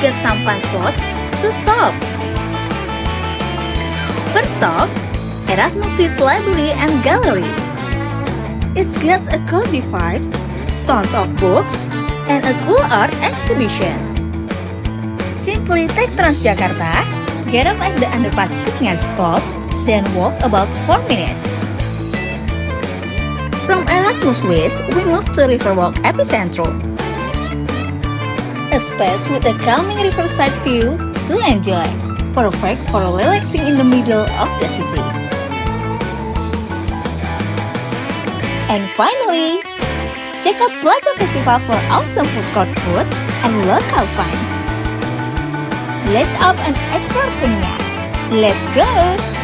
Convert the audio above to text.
get some fun spots to stop. First stop, Erasmus Huis Library and Gallery. It gets a cozy vibe, tons of books, and a cool art exhibition. Simply take Transjakarta, get off at the underpass Kuningan stop, then walk about 4 minutes. From Erasmus Huis, we move to Riverwalk Epicentrum, a space with a calming riverside view to enjoy, perfect for relaxing in the middle of the city. And finally, check out Plaza Festival for awesome food court food and local finds. Let's up and explore Kuningan. Let's go!